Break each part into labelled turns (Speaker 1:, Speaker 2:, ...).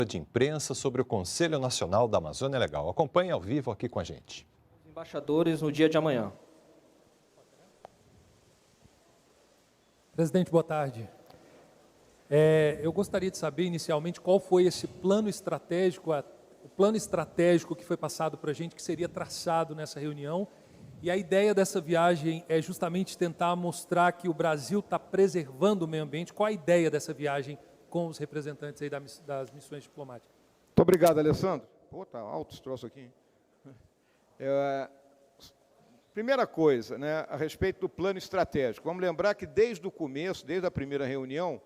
Speaker 1: de imprensa sobre o Conselho Nacional da Amazônia Legal. Acompanhe ao vivo aqui com a gente.
Speaker 2: Embaixadores no dia de amanhã.
Speaker 3: Presidente, boa tarde. Eu gostaria de saber, inicialmente, qual foi esse plano estratégico, o plano estratégico que foi passado para a gente, que seria traçado nessa reunião. E a ideia dessa viagem é justamente tentar mostrar que o Brasil está preservando o meio ambiente. Qual a ideia dessa viagem com os representantes aí das missões diplomáticas?
Speaker 4: Muito obrigado, Alessandro. Pô, tá alto esse troço aqui. Primeira coisa, né, a respeito do plano estratégico. Vamos lembrar que desde o começo, desde a primeira reunião,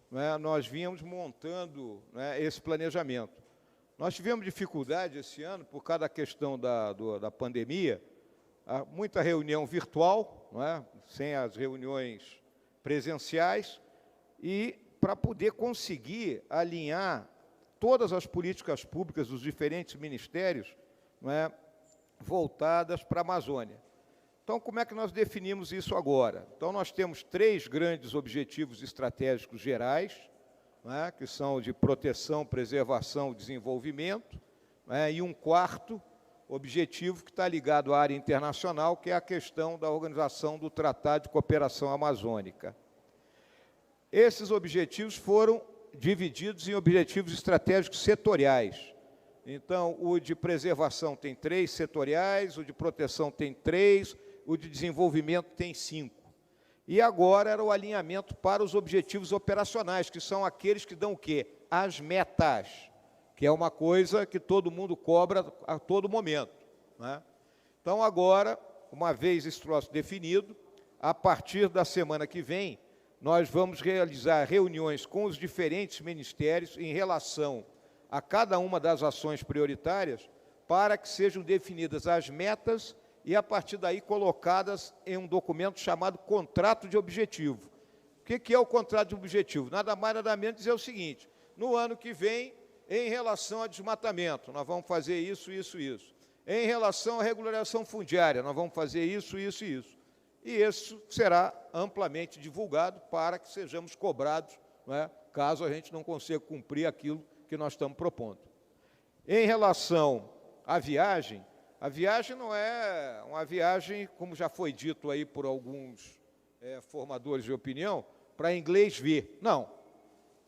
Speaker 4: né, nós vínhamos montando, né, esse planejamento. Nós tivemos dificuldade esse ano por causa da questão da pandemia, muita reunião virtual, não é? Sem as reuniões presenciais, e para poder conseguir alinhar todas as políticas públicas dos diferentes ministérios, não é, voltadas para a Amazônia. Então, como é que nós definimos isso agora? Então, nós temos 3 grandes objetivos estratégicos gerais, não é, que são de proteção, preservação e desenvolvimento, não é, e um quarto objetivo que está ligado à área internacional, que é a questão da organização do Tratado de Cooperação Amazônica. Esses objetivos foram divididos em objetivos estratégicos setoriais. Então, o de preservação tem 3 setoriais, o de proteção tem 3, o de desenvolvimento tem 5. E agora era o alinhamento para os objetivos operacionais, que são aqueles que dão o quê? As metas, que é uma coisa que todo mundo cobra a todo momento, né? Então, agora, uma vez esse troço definido, a partir da semana que vem, nós vamos realizar reuniões com os diferentes ministérios em relação a cada uma das ações prioritárias, para que sejam definidas as metas e, a partir daí, colocadas em um documento chamado contrato de objetivo. O que é o contrato de objetivo? Nada mais, nada menos dizer o seguinte: no ano que vem, em relação a desmatamento, nós vamos fazer isso, isso, isso. Em relação à regularização fundiária, nós vamos fazer isso, isso e isso. E isso será amplamente divulgado para que sejamos cobrados, não é, caso a gente não consiga cumprir aquilo que nós estamos propondo. Em relação à viagem, a viagem não é uma viagem, como já foi dito aí por alguns formadores de opinião, para inglês ver. Não.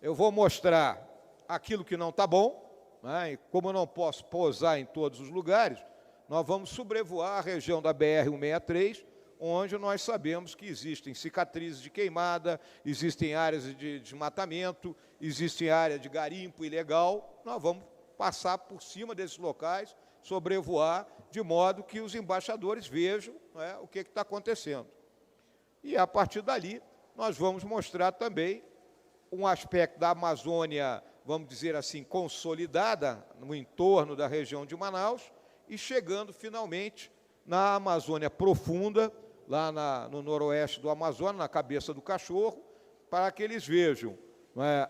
Speaker 4: Eu vou mostrar aquilo que não está bom, né, e como eu não posso pousar em todos os lugares, nós vamos sobrevoar a região da BR-163, onde nós sabemos que existem cicatrizes de queimada, existem áreas de desmatamento, existem áreas de garimpo ilegal. Nós vamos passar por cima desses locais, sobrevoar, de modo que os embaixadores vejam, né, o que está acontecendo. E, a partir dali, nós vamos mostrar também um aspecto da Amazônia, vamos dizer assim, consolidada no entorno da região de Manaus, e chegando, finalmente, na Amazônia profunda, lá no noroeste do Amazonas, na cabeça do cachorro, para que eles vejam, né,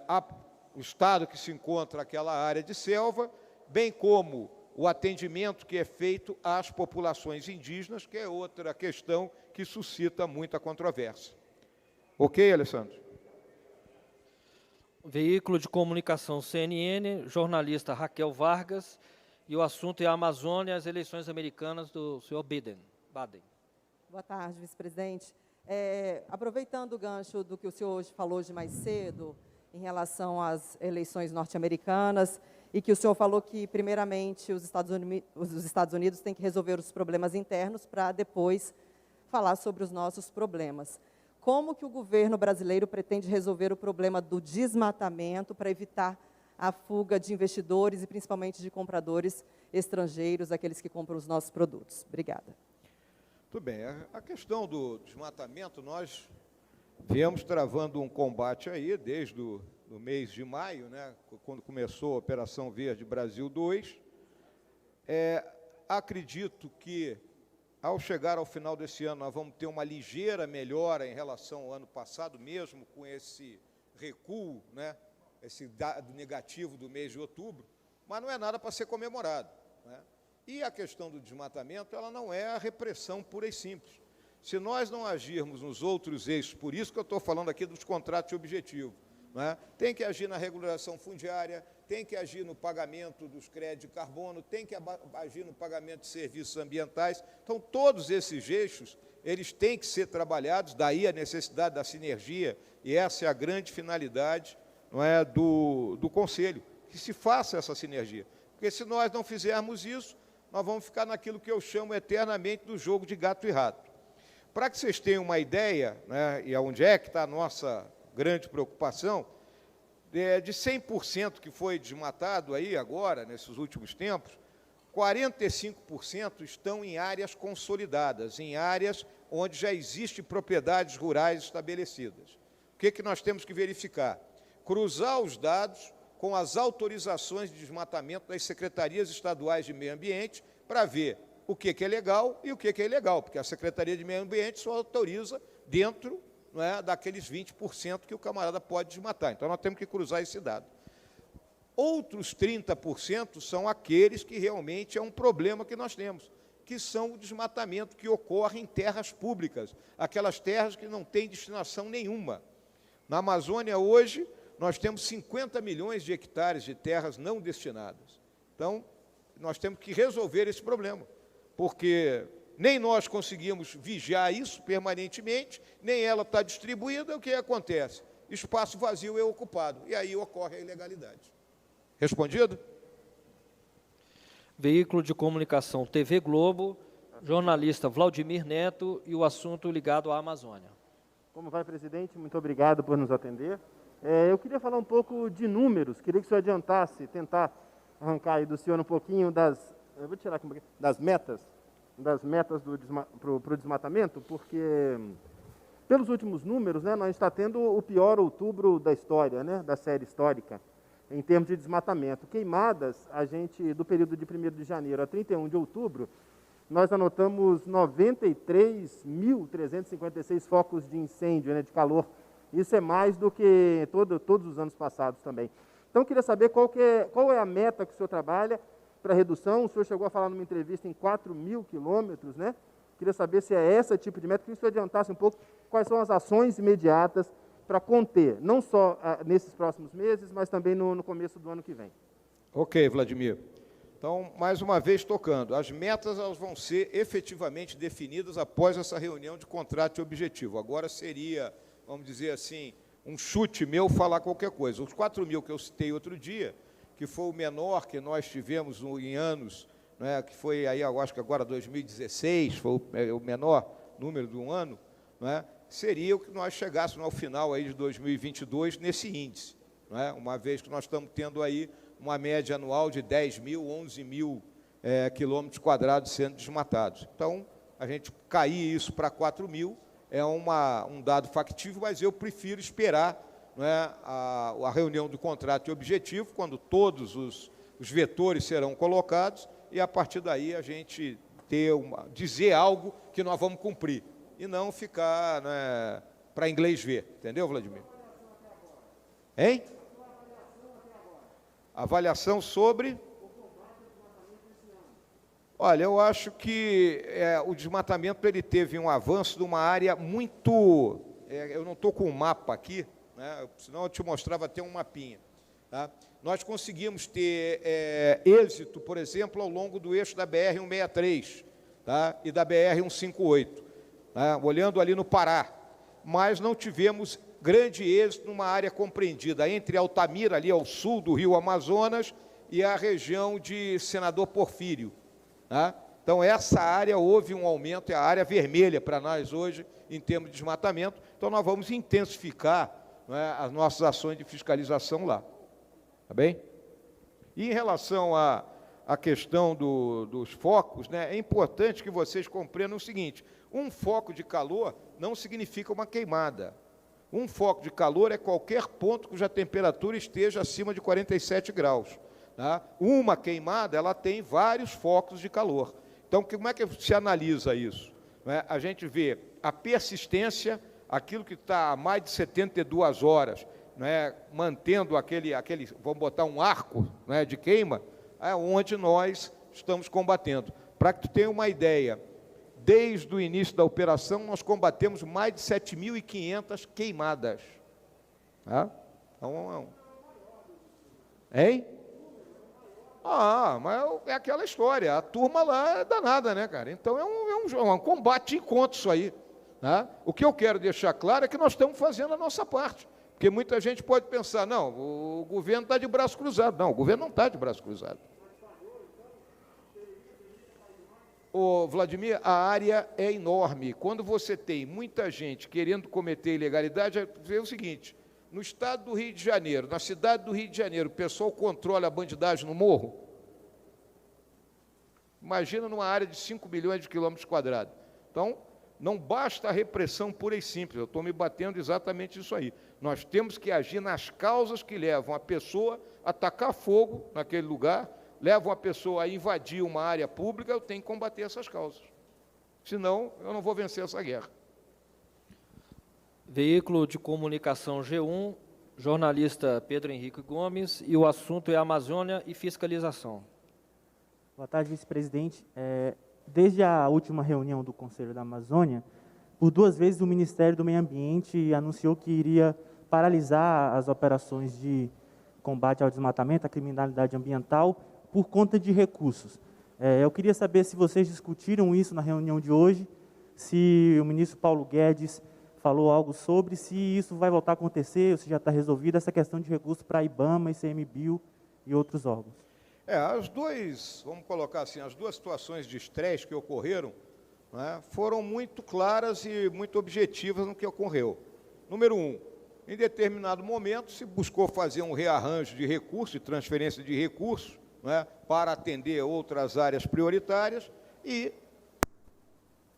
Speaker 4: o estado que se encontra aquela área de selva, bem como o atendimento que é feito às populações indígenas, que é outra questão que suscita muita controvérsia. Ok, Alessandro?
Speaker 2: Veículo de comunicação CNN, jornalista Raquel Vargas, e o assunto é a Amazônia e as eleições americanas do senhor Baden.
Speaker 5: Boa tarde, vice-presidente. Aproveitando o gancho do que o senhor hoje falou hoje mais cedo, em relação às eleições norte-americanas, e que o senhor falou que, primeiramente, os Estados Unidos têm que resolver os problemas internos para depois falar sobre os nossos problemas. Como que o governo brasileiro pretende resolver o problema do desmatamento para evitar a fuga de investidores e, principalmente, de compradores estrangeiros, aqueles que compram os nossos produtos? Obrigada.
Speaker 4: Tudo bem. A questão do desmatamento, nós viemos travando um combate aí desde o mês de maio, né, quando começou a Operação Verde Brasil 2. Acredito que, ao chegar ao final desse ano, nós vamos ter uma ligeira melhora em relação ao ano passado, mesmo com esse recuo, né, esse dado negativo do mês de outubro, mas não é nada para ser comemorado, né? E a questão do desmatamento, ela não é a repressão pura e simples. Se nós não agirmos nos outros eixos, por isso que eu estou falando aqui dos contratos de objetivo, né? Tem que agir na regularização fundiária, tem que agir no pagamento dos créditos de carbono, tem que agir no pagamento de serviços ambientais. Então, todos esses eixos, eles têm que ser trabalhados, daí a necessidade da sinergia, e essa é a grande finalidade, não é, do Conselho, que se faça essa sinergia. Porque se nós não fizermos isso, nós vamos ficar naquilo que eu chamo eternamente do jogo de gato e rato. Para que vocês tenham uma ideia, né, e onde é que está a nossa grande preocupação, de 100% que foi desmatado aí agora, nesses últimos tempos, 45% estão em áreas consolidadas, em áreas onde já existem propriedades rurais estabelecidas. O que nós temos que verificar? Cruzar os dados com as autorizações de desmatamento das secretarias estaduais de meio ambiente para ver o que é legal e o que é ilegal, porque a Secretaria de Meio Ambiente só autoriza dentro, não é, daqueles 20% que o camarada pode desmatar. Então, nós temos que cruzar esse dado. Outros 30% são aqueles que realmente é um problema que nós temos, que são o desmatamento que ocorre em terras públicas, aquelas terras que não têm destinação nenhuma. Na Amazônia, hoje, nós temos 50 milhões de hectares de terras não destinadas. Então, nós temos que resolver esse problema, porque nem nós conseguimos vigiar isso permanentemente, nem ela está distribuída, o que acontece? Espaço vazio é ocupado, e aí ocorre a ilegalidade. Respondido?
Speaker 2: Veículo de comunicação TV Globo, jornalista Vladimir Neto, e o assunto ligado à Amazônia.
Speaker 6: Como vai, presidente? Muito obrigado por nos atender. Eu queria falar um pouco de números, queria que o senhor adiantasse, tentar arrancar aí do senhor um pouquinho eu vou tirar aqui um pouquinho, das metas para o desmatamento, porque, pelos últimos números, né, nós estamos tendo o pior outubro da história, né, da série histórica, em termos de desmatamento. Queimadas, do período de 1º de janeiro a 31 de outubro, nós anotamos 93.356 focos de incêndio, né, de calor. Isso é mais do que todos os anos passados também. Então, eu queria saber qual é a meta que o senhor trabalha para redução. O senhor chegou a falar numa entrevista em 4.000 quilômetros, né? Queria saber se é esse tipo de meta. Queria que o senhor adiantasse um pouco quais são as ações imediatas para conter, não só nesses próximos meses, mas também no começo do ano que vem.
Speaker 4: Ok, Vladimir. Então, mais uma vez tocando, as metas elas vão ser efetivamente definidas após essa reunião de contrato e objetivo. Agora seria, vamos dizer assim, um chute meu falar qualquer coisa. Os 4.000 que eu citei outro dia, que foi o menor que nós tivemos em anos, né, que foi aí, eu acho que agora 2016, foi o menor número de um ano, né, seria o que nós chegássemos ao final aí de 2022 nesse índice, né, uma vez que nós estamos tendo aí uma média anual de 10.000, 11.000 quilômetros quadrados sendo desmatados. Então, a gente cair isso para 4.000 é um dado factível, mas eu prefiro esperar, não é, a reunião do contrato e objetivo, quando todos os vetores serão colocados, e a partir daí a gente dizer algo que nós vamos cumprir, e não ficar, né, para inglês ver. Entendeu, Vladimir? Hein? Avaliação sobre... Olha, eu acho que o desmatamento ele teve um avanço de uma área muito... eu não estou com um mapa aqui, né, senão eu te mostrava até um mapinha. Tá? Nós conseguimos ter êxito, por exemplo, ao longo do eixo da BR-163, tá? E da BR-158, tá? Olhando ali no Pará, mas não tivemos grande êxito numa área compreendida entre Altamira, ali ao sul do rio Amazonas, e a região de Senador Porfírio. Tá? Então, essa área houve um aumento, é a área vermelha para nós hoje, em termos de desmatamento. Então, nós vamos intensificar, não é, as nossas ações de fiscalização lá. Tá bem? E em relação à questão dos focos, né, é importante que vocês compreendam o seguinte: um foco de calor não significa uma queimada. Um foco de calor é qualquer ponto cuja temperatura esteja acima de 47 graus. Tá? Uma queimada, ela tem vários focos de calor. Então, como é que se analisa isso? A gente vê a persistência, aquilo que está há mais de 72 horas, mantendo aquele, vamos botar um arco, de queima, onde nós estamos combatendo. Para que tu tenha uma ideia, desde o início da operação, nós combatemos mais de 7.500 queimadas. Tá? Então, hein? Mas é aquela história, a turma lá é danada, né, cara? Então é um combate contra isso aí. Tá? O que eu quero deixar claro é que nós estamos fazendo a nossa parte. Porque muita gente pode pensar, não, o governo está de braço cruzado. Não, o governo não está de braço cruzado. Ô, Vladimir, a área é enorme. Quando você tem muita gente querendo cometer ilegalidade, é o seguinte, no estado do Rio de Janeiro, na cidade do Rio de Janeiro, o pessoal controla a bandidagem no morro? Imagina numa área de 5 milhões de quilômetros quadrados. Então, não basta a repressão pura e simples, eu estou me batendo exatamente isso aí. Nós temos que agir nas causas que levam a pessoa a tacar fogo naquele lugar, levam a pessoa a invadir uma área pública, eu tenho que combater essas causas. Senão, eu não vou vencer essa guerra.
Speaker 2: Veículo de comunicação G1, jornalista Pedro Henrique Gomes, e o assunto é Amazônia e fiscalização.
Speaker 7: Boa tarde, vice-presidente. Desde a última reunião do Conselho da Amazônia, por 2 vezes o Ministério do Meio Ambiente anunciou que iria paralisar as operações de combate ao desmatamento, à criminalidade ambiental, por conta de recursos. Eu queria saber se vocês discutiram isso na reunião de hoje, se o ministro Paulo Guedes falou algo sobre, se isso vai voltar a acontecer, ou se já está resolvida essa questão de recursos para a IBAMA, ICMBio e outros órgãos.
Speaker 4: Vamos colocar assim, as duas situações de estresse que ocorreram, né, foram muito claras e muito objetivas no que ocorreu. Número 1, em determinado momento se buscou fazer um rearranjo de recursos, de transferência de recursos, né, para atender outras áreas prioritárias e,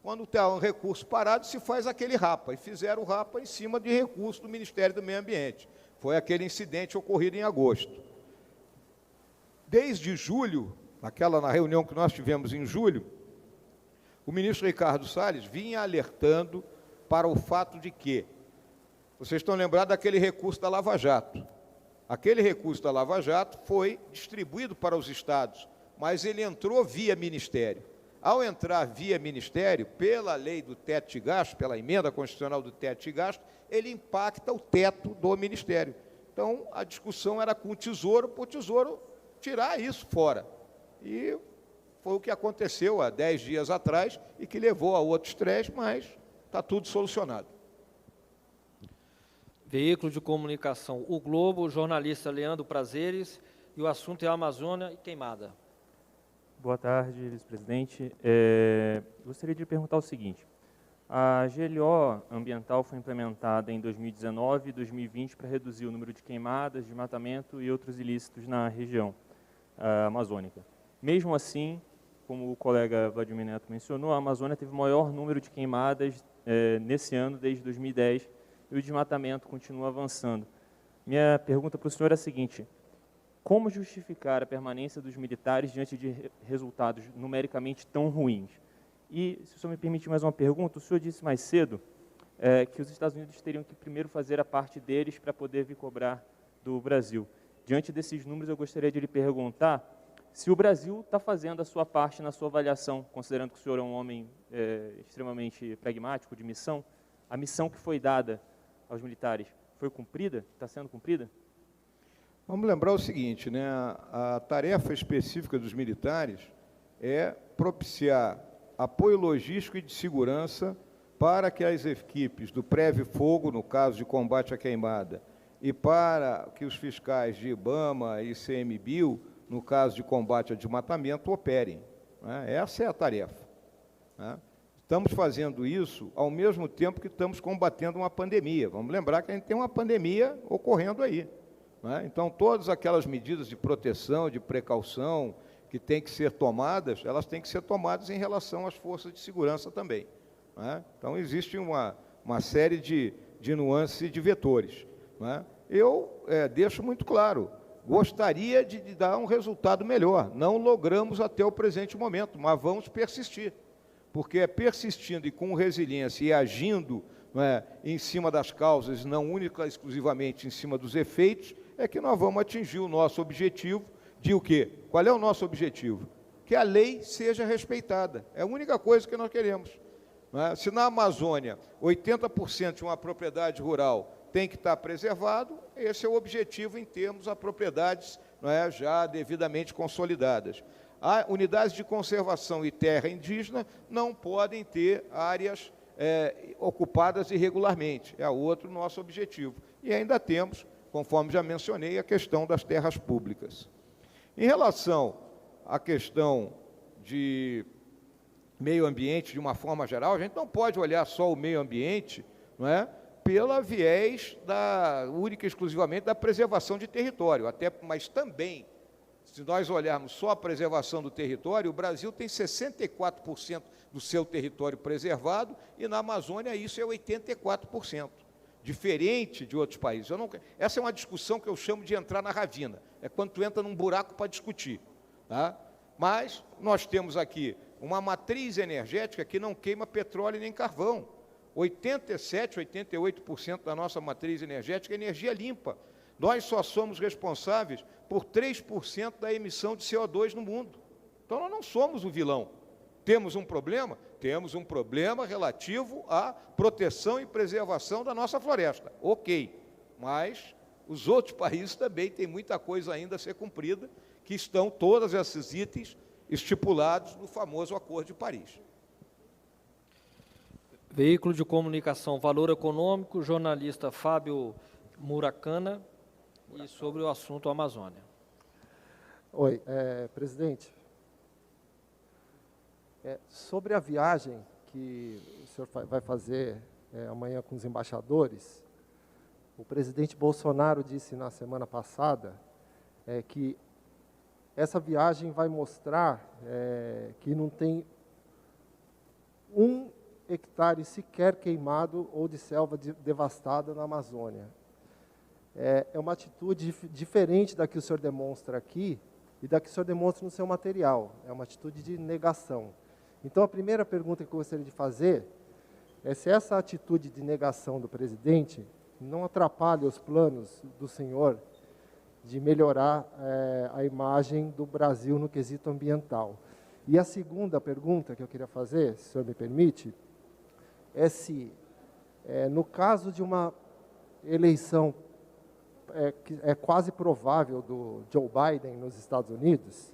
Speaker 4: quando tem um recurso parado, se faz aquele rapa, e fizeram o rapa em cima de recursos do Ministério do Meio Ambiente. Foi aquele incidente ocorrido em agosto. Desde julho, na reunião que nós tivemos em julho, o ministro Ricardo Salles vinha alertando para o fato de que, vocês estão lembrados daquele recurso da Lava Jato. Aquele recurso da Lava Jato foi distribuído para os estados, mas ele entrou via Ministério. Ao entrar via Ministério, pela lei do teto de gasto, pela emenda constitucional do teto de gasto, ele impacta o teto do Ministério. Então, a discussão era com o Tesouro, para o Tesouro tirar isso fora. E foi o que aconteceu há 10 dias atrás e que levou a outro estresse, mas está tudo solucionado.
Speaker 2: Veículo de comunicação O Globo, jornalista Leandro Prazeres, e o assunto é Amazônia e queimada.
Speaker 7: Boa tarde, vice-presidente. Gostaria de perguntar o seguinte. A GLO ambiental foi implementada em 2019 e 2020 para reduzir o número de queimadas, desmatamento e outros ilícitos na região amazônica. Mesmo assim, como o colega Vladimir Neto mencionou, a Amazônia teve o maior número de queimadas nesse ano, desde 2010, e o desmatamento continua avançando. Minha pergunta para o senhor é a seguinte: como justificar a permanência dos militares diante de resultados numericamente tão ruins? E, se o senhor me permitir mais uma pergunta, o senhor disse mais cedo que os Estados Unidos teriam que primeiro fazer a parte deles para poder vir cobrar do Brasil. Diante desses números, eu gostaria de lhe perguntar se o Brasil está fazendo a sua parte na sua avaliação, considerando que o senhor é um homem extremamente pragmático, de missão. A missão que foi dada aos militares foi cumprida? Está sendo cumprida?
Speaker 4: Vamos lembrar o seguinte, né? A tarefa específica dos militares é propiciar apoio logístico e de segurança para que as equipes do prévio fogo, no caso de combate à queimada, e para que os fiscais de IBAMA e ICMBio, no caso de combate ao desmatamento, operem. Né? Essa é a tarefa. Né? Estamos fazendo isso ao mesmo tempo que estamos combatendo uma pandemia. Vamos lembrar que a gente tem uma pandemia ocorrendo aí. Né? Então, todas aquelas medidas de proteção, de precaução, que têm que ser tomadas, elas têm que ser tomadas em relação às forças de segurança também. Né? Então, existe uma série de nuances e de vetores. Né? Eu deixo muito claro, gostaria de dar um resultado melhor. Não logramos até o presente momento, mas vamos persistir. Porque é persistindo e com resiliência e agindo, né, em cima das causas, não única exclusivamente em cima dos efeitos, é que nós vamos atingir o nosso objetivo de o quê? Qual é o nosso objetivo? Que a lei seja respeitada. É a única coisa que nós queremos. Se na Amazônia 80% de uma propriedade rural tem que estar preservado, esse é o objetivo em termos a propriedades, não é, já devidamente consolidadas. Unidades de conservação e terra indígena não podem ter áreas ocupadas irregularmente. É outro nosso objetivo. E ainda temos, conforme já mencionei, a questão das terras públicas. Em relação à questão de meio ambiente, de uma forma geral, a gente não pode olhar só o meio ambiente, não é, pela viés única e exclusivamente da preservação de território, mas também, se nós olharmos só a preservação do território, o Brasil tem 64% do seu território preservado e na Amazônia isso é 84%, diferente de outros países. Essa é uma discussão que eu chamo de entrar na ravina, é quando tu entra num buraco para discutir. Tá? Mas nós temos aqui uma matriz energética que não queima petróleo nem carvão. 87%, 88% da nossa matriz energética é energia limpa. Nós só somos responsáveis por 3% da emissão de CO2 no mundo. Então, nós não somos o vilão. Temos um problema? Temos um problema relativo à proteção e preservação da nossa floresta. Ok, mas os outros países também têm muita coisa ainda a ser cumprida, que estão todos esses itens estipulados no famoso Acordo de Paris.
Speaker 2: Veículo de comunicação Valor Econômico, jornalista Fábio Murakana, e sobre o assunto Amazônia.
Speaker 8: Oi, presidente. Sobre a viagem que o senhor vai fazer amanhã com os embaixadores, o presidente Bolsonaro disse na semana passada que essa viagem vai mostrar que não tem um hectare sequer queimado ou de selva devastada na Amazônia. É uma atitude diferente da que o senhor demonstra aqui e da que o senhor demonstra no seu material. É uma atitude de negação. Então, a primeira pergunta que eu gostaria de fazer é se essa atitude de negação do presidente não atrapalha os planos do senhor de melhorar a imagem do Brasil no quesito ambiental. E a segunda pergunta que eu queria fazer, se o senhor me permite, é se, no caso de uma eleição que é quase provável do Joe Biden nos Estados Unidos,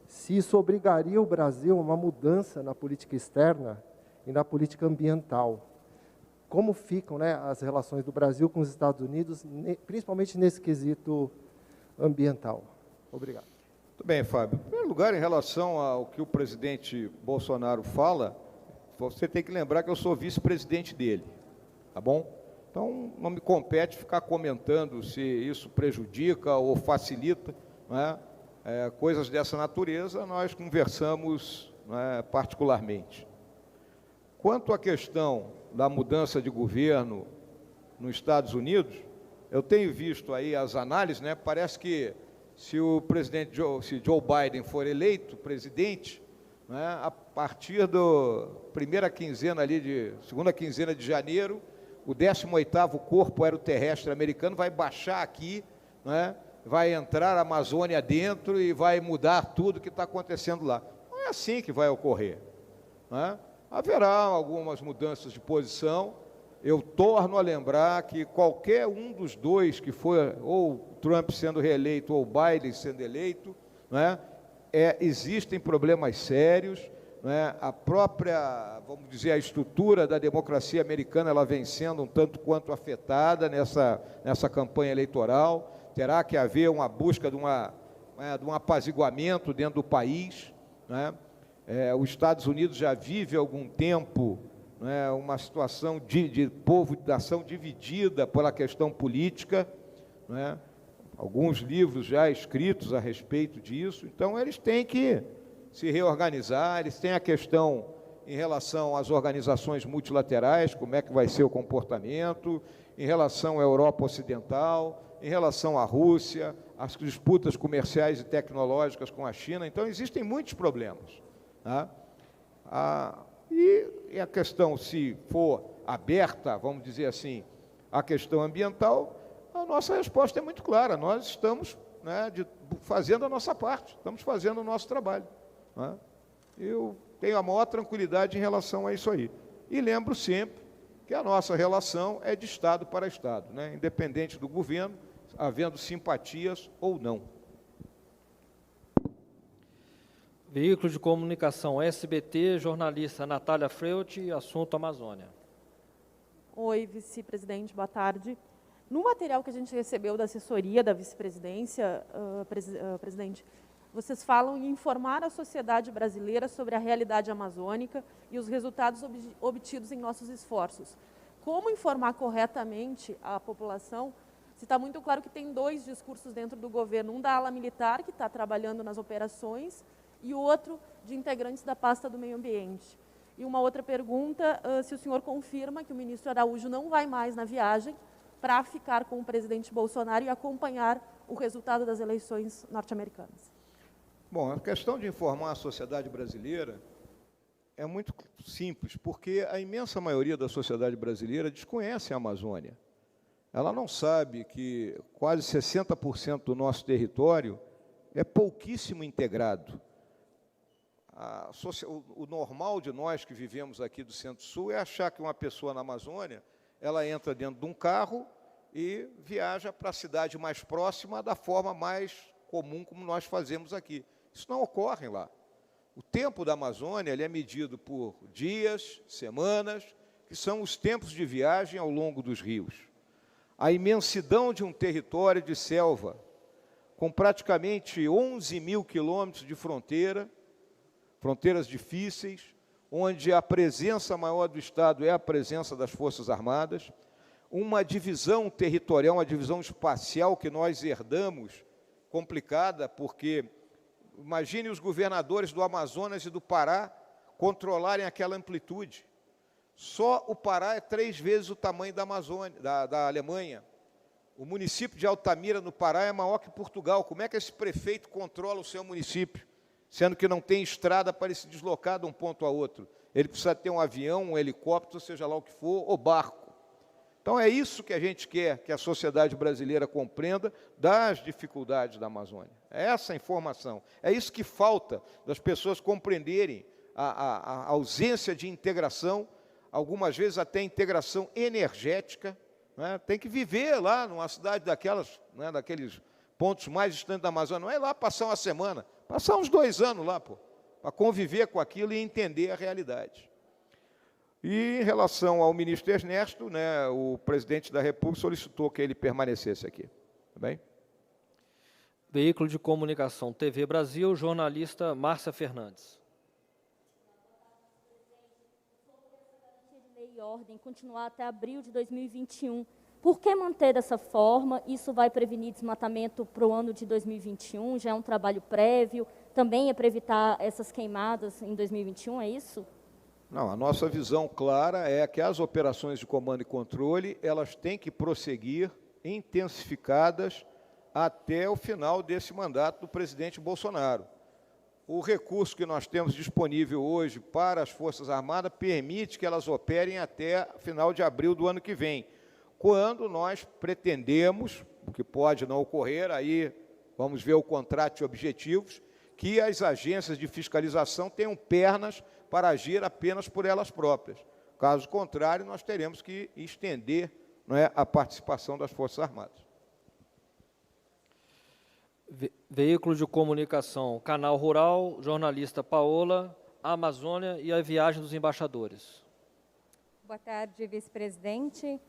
Speaker 8: se isso obrigaria o Brasil a uma mudança na política externa e na política ambiental. Como ficam, né, as relações do Brasil com os Estados Unidos, principalmente nesse quesito ambiental? Obrigado.
Speaker 4: Muito bem, Fábio. Em primeiro lugar, em relação ao que o presidente Bolsonaro fala, você tem que lembrar que eu sou vice-presidente dele, tá bom? Então, não me compete ficar comentando se isso prejudica ou facilita, não é? Coisas dessa natureza, nós conversamos, não é, particularmente. Quanto à questão da mudança de governo nos Estados Unidos, eu tenho visto aí as análises, né? Parece que se o presidente Joe Biden for eleito presidente, né, a partir da segunda quinzena de janeiro, o 18º Corpo Aeroterrestre americano vai baixar aqui, né, vai entrar a Amazônia dentro e vai mudar tudo que está acontecendo lá. Não é assim que vai ocorrer, né? Haverá algumas mudanças de posição. Eu torno a lembrar que qualquer um dos dois que for, ou Trump sendo reeleito ou Biden sendo eleito, né, existem problemas sérios, né, a própria, vamos dizer, a estrutura da democracia americana, ela vem sendo um tanto quanto afetada nessa campanha eleitoral. Terá que haver uma busca de um apaziguamento dentro do país, né? Os Estados Unidos já vive há algum tempo, né, uma situação de nação dividida pela questão política, né? Alguns livros já escritos a respeito disso. Então, eles têm que se reorganizar, eles têm a questão em relação às organizações multilaterais, como é que vai ser o comportamento, em relação à Europa Ocidental, em relação à Rússia, as disputas comerciais e tecnológicas com a China. Então, existem muitos problemas, tá? E a questão, se for aberta, vamos dizer assim, a questão ambiental, a nossa resposta é muito clara. Nós estamos, né, fazendo a nossa parte, estamos fazendo o nosso trabalho, né? Eu tenho a maior tranquilidade em relação a isso aí. E lembro sempre que a nossa relação é de Estado para Estado, né? Independente do governo, havendo simpatias ou não.
Speaker 2: Veículo de comunicação SBT, jornalista Natália Freut, assunto Amazônia.
Speaker 9: Oi, vice-presidente, boa tarde. No material que a gente recebeu da assessoria da vice-presidência, presidente, vocês falam em informar a sociedade brasileira sobre a realidade amazônica e os resultados obtidos em nossos esforços. Como informar corretamente a população, se está muito claro que tem dois discursos dentro do governo, um da ala militar, que está trabalhando nas operações, e o outro de integrantes da pasta do meio ambiente. E uma outra pergunta, se o senhor confirma que o ministro Araújo não vai mais na viagem para ficar com o presidente Bolsonaro e acompanhar o resultado das eleições norte-americanas.
Speaker 4: Bom, a questão de informar a sociedade brasileira é muito simples, porque a imensa maioria da sociedade brasileira desconhece a Amazônia. Ela não sabe que quase 60% do nosso território é pouquíssimo integrado. O normal de nós que vivemos aqui do Centro-Sul é achar que uma pessoa na Amazônia, ela entra dentro de um carro e viaja para a cidade mais próxima da forma mais comum como nós fazemos aqui. Isso não ocorre lá. O tempo da Amazônia ele é medido por dias, semanas, que são os tempos de viagem ao longo dos rios. A imensidão de um território de selva, com praticamente 11 mil quilômetros de fronteira, fronteiras difíceis, onde a presença maior do Estado é a presença das Forças Armadas, uma divisão territorial, uma divisão espacial que nós herdamos, complicada, porque imagine os governadores do Amazonas e do Pará controlarem aquela amplitude. Só o Pará é 3 vezes o tamanho da Amazônia, da Alemanha. O município de Altamira, no Pará, é maior que Portugal. Como é que esse prefeito controla o seu município, sendo que não tem estrada para ele se deslocar de um ponto a outro? Ele precisa ter um avião, um helicóptero, seja lá o que for, ou barco. Então, é isso que a gente quer que a sociedade brasileira compreenda das dificuldades da Amazônia. É essa informação. É isso que falta das pessoas compreenderem a ausência de integração, algumas vezes até integração energética. Né? Tem que viver lá numa cidade daquelas, né, daqueles pontos mais distantes da Amazônia. Não é lá passar uma semana, passar uns 2 anos lá, para conviver com aquilo e entender a realidade. E, em relação ao ministro Ernesto, né, o presidente da República solicitou que ele permanecesse aqui. Tá bem?
Speaker 2: Veículo de comunicação TV Brasil, jornalista Márcia Fernandes.
Speaker 10: De lei e ordem continuar até abril de 2021. Por que manter dessa forma? Isso vai prevenir desmatamento para o ano de 2021? Já é um trabalho prévio? Também é para evitar essas queimadas em 2021, é isso?
Speaker 4: Não, a nossa visão clara é que as operações de comando e controle, elas têm que prosseguir intensificadas até o final desse mandato do presidente Bolsonaro. O recurso que nós temos disponível hoje para as Forças Armadas permite que elas operem até final de abril do ano que vem, quando nós pretendemos, o que pode não ocorrer, aí vamos ver o contrato de objetivos, que as agências de fiscalização tenham pernas para agir apenas por elas próprias. Caso contrário, nós teremos que estender, não é, a participação das Forças Armadas.
Speaker 2: Veículo de comunicação, Canal Rural, jornalista Paola, Amazônia e a viagem dos embaixadores.
Speaker 11: Boa tarde, vice-presidente.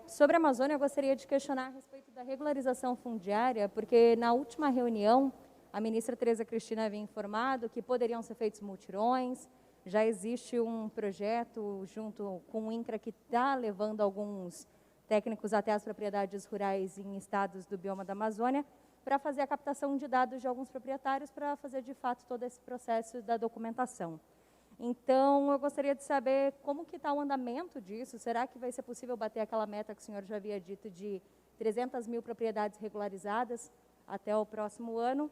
Speaker 11: Sobre a Amazônia, eu gostaria de questionar a respeito da regularização fundiária, porque na última reunião, a ministra Tereza Cristina havia informado que poderiam ser feitos mutirões, já existe um projeto junto com o INCRA que está levando alguns técnicos até as propriedades rurais em estados do bioma da Amazônia, para fazer a captação de dados de alguns proprietários para fazer, de fato, todo esse processo da documentação. Então, eu gostaria de saber como que está o andamento disso. Será que vai ser possível bater aquela meta que o senhor já havia dito de 300 mil propriedades regularizadas até o próximo ano?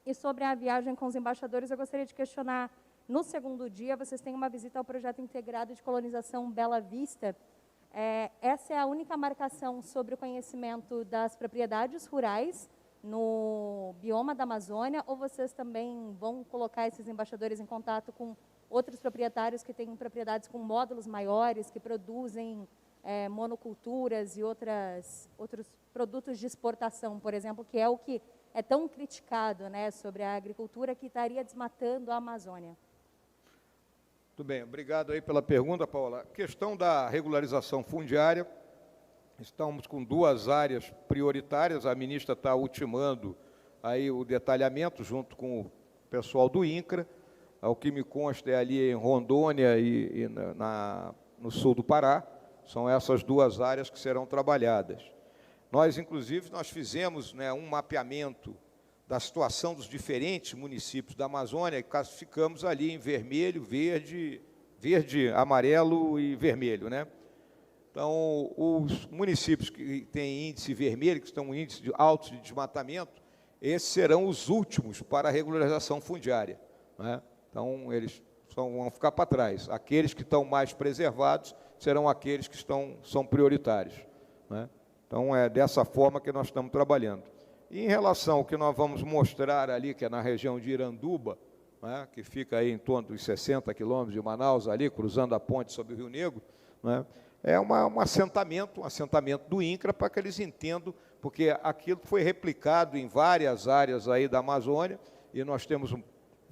Speaker 11: E sobre a viagem com os embaixadores, eu gostaria de questionar, no segundo dia, vocês têm uma visita ao projeto integrado de colonização Bela Vista. Essa é a única marcação sobre o conhecimento das propriedades rurais no bioma da Amazônia, ou vocês também vão colocar esses embaixadores em contato com outros proprietários que têm propriedades com módulos maiores, que produzem monoculturas e outros produtos de exportação, por exemplo, que é o que é tão criticado, né, sobre a agricultura que estaria desmatando a Amazônia.
Speaker 4: Muito bem, obrigado aí pela pergunta, Paula. A questão da regularização fundiária, estamos com 2 áreas prioritárias, a ministra está ultimando aí o detalhamento junto com o pessoal do INCRA, ao que me consta é ali em Rondônia e no sul do Pará, são essas 2 áreas que serão trabalhadas. Nós, inclusive, nós fizemos, né, um mapeamento da situação dos diferentes municípios da Amazônia e classificamos ali em vermelho, verde, amarelo e vermelho, né? Então, os municípios que têm índice vermelho, que estão em índice alto de desmatamento, esses serão os últimos para a regularização fundiária, né? Então, eles vão ficar para trás. Aqueles que estão mais preservados serão aqueles que são prioritários, né? Então, é dessa forma que nós estamos trabalhando. E em relação ao que nós vamos mostrar ali, que é na região de Iranduba, né, que fica aí em torno dos 60 quilômetros de Manaus, ali, cruzando a ponte sobre o Rio Negro, né, é um assentamento do INCRA, para que eles entendam, porque aquilo foi replicado em várias áreas aí da Amazônia, e nós temos um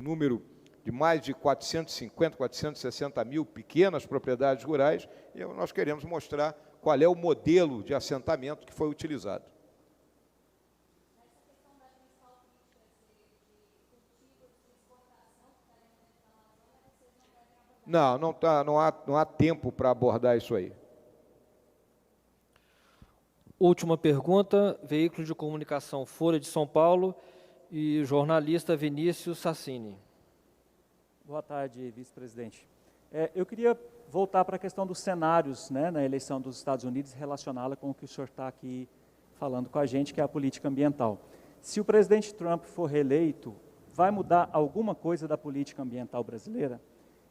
Speaker 4: número de mais de 450, 460 mil pequenas propriedades rurais, e nós queremos mostrar qual é o modelo de assentamento que foi utilizado. Não há tempo para abordar isso aí.
Speaker 2: Última pergunta, veículo de comunicação Folha de São Paulo e jornalista Vinícius Sassini.
Speaker 12: Boa tarde, vice-presidente. Eu queria voltar para a questão dos cenários, né, na eleição dos Estados Unidos, relacioná-la com o que o senhor está aqui falando com a gente, que é a política ambiental. Se o presidente Trump for reeleito, vai mudar alguma coisa da política ambiental brasileira?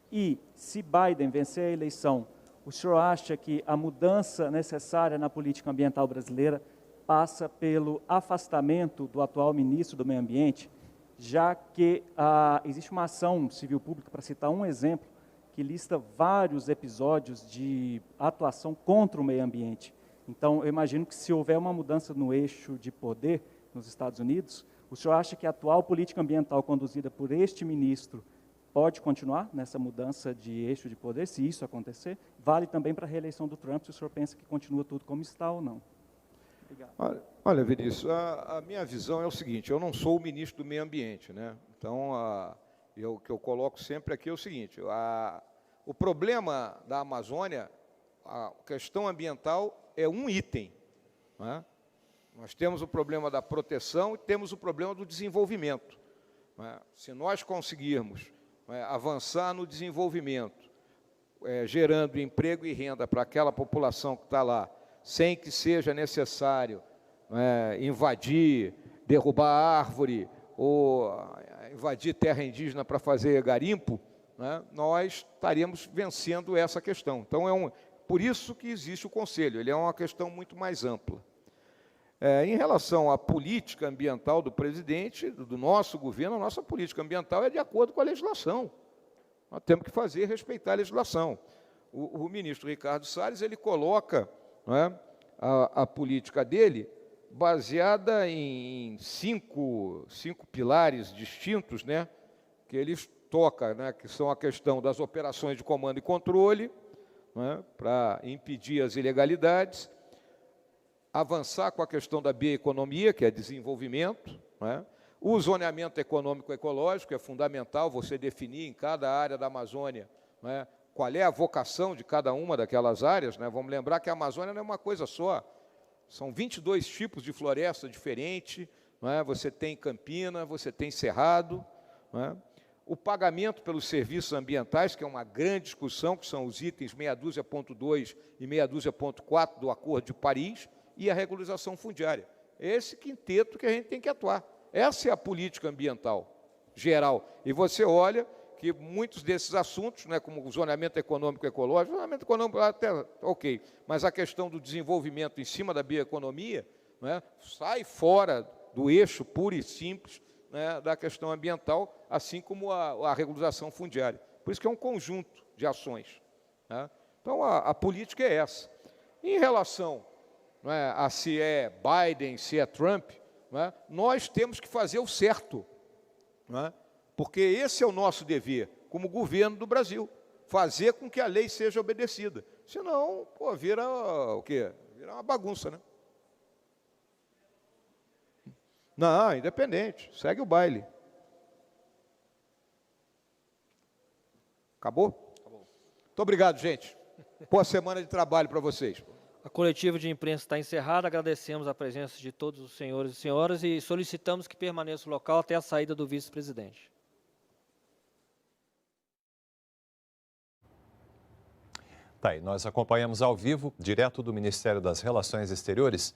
Speaker 12: E, se Biden vencer a eleição, o senhor acha que a mudança necessária na política ambiental brasileira passa pelo afastamento do atual ministro do Meio Ambiente, já que existe uma ação civil pública, para citar um exemplo, que lista vários episódios de atuação contra o meio ambiente. Então, eu imagino que se houver uma mudança no eixo de poder nos Estados Unidos, o senhor acha que a atual política ambiental conduzida por este ministro pode continuar nessa mudança de eixo de poder, se isso acontecer? Vale também para a reeleição do Trump, se o senhor pensa que continua tudo como está ou não? Obrigado.
Speaker 4: Olha, Vinícius, a minha visão é o seguinte, eu não sou o ministro do Meio Ambiente, né? Então, o que eu coloco sempre aqui é o seguinte, o problema da Amazônia, a questão ambiental é um item, né? Nós temos o problema da proteção e temos o problema do desenvolvimento, né? Se nós conseguirmos avançar no desenvolvimento, gerando emprego e renda para aquela população que está lá, sem que seja necessário invadir, derrubar árvore ou invadir terra indígena para fazer garimpo, né, nós estaríamos vencendo essa questão. Então, por isso que existe o Conselho, ele é uma questão muito mais ampla. Em relação à política ambiental do presidente, do nosso governo, a nossa política ambiental é de acordo com a legislação. Nós temos que respeitar a legislação. O ministro Ricardo Salles, ele coloca, né, a política dele baseada em cinco pilares distintos, né, que ele toca, né, que são a questão das operações de comando e controle, né, para impedir as ilegalidades, avançar com a questão da bioeconomia, que é desenvolvimento, né? O zoneamento econômico-ecológico é fundamental, você definir em cada área da Amazônia, né, qual é a vocação de cada uma daquelas áreas, né? Vamos lembrar que a Amazônia não é uma coisa só, são 22 tipos de floresta diferentes, né? Você tem campina, você tem cerrado, né? O pagamento pelos serviços ambientais, que é uma grande discussão, que são os itens 6.2 e 6.4 do Acordo de Paris, e a regularização fundiária. Esse quinteto que a gente tem que atuar. Essa é a política ambiental geral. E você olha que muitos desses assuntos, né, como o zoneamento econômico e ecológico, o zoneamento econômico até ok, mas a questão do desenvolvimento em cima da bioeconomia, né, sai fora do eixo puro e simples, né, da questão ambiental, assim como a regularização fundiária. Por isso que é um conjunto de ações, né? Então, a política é essa. Em relação, não é, a se é Biden, se é Trump, não é, nós temos que fazer o certo, não é, porque esse é o nosso dever, como governo do Brasil, fazer com que a lei seja obedecida. Senão, pô, vira o quê? Vira uma bagunça, né? Não, independente, segue o baile. Acabou? Acabou. Muito obrigado, gente. Boa semana de trabalho para vocês.
Speaker 2: A coletiva de imprensa está encerrada. Agradecemos a presença de todos os senhores e senhoras e solicitamos que permaneça o local até a saída do vice-presidente.
Speaker 1: Tá aí, nós acompanhamos ao vivo, direto do Ministério das Relações Exteriores,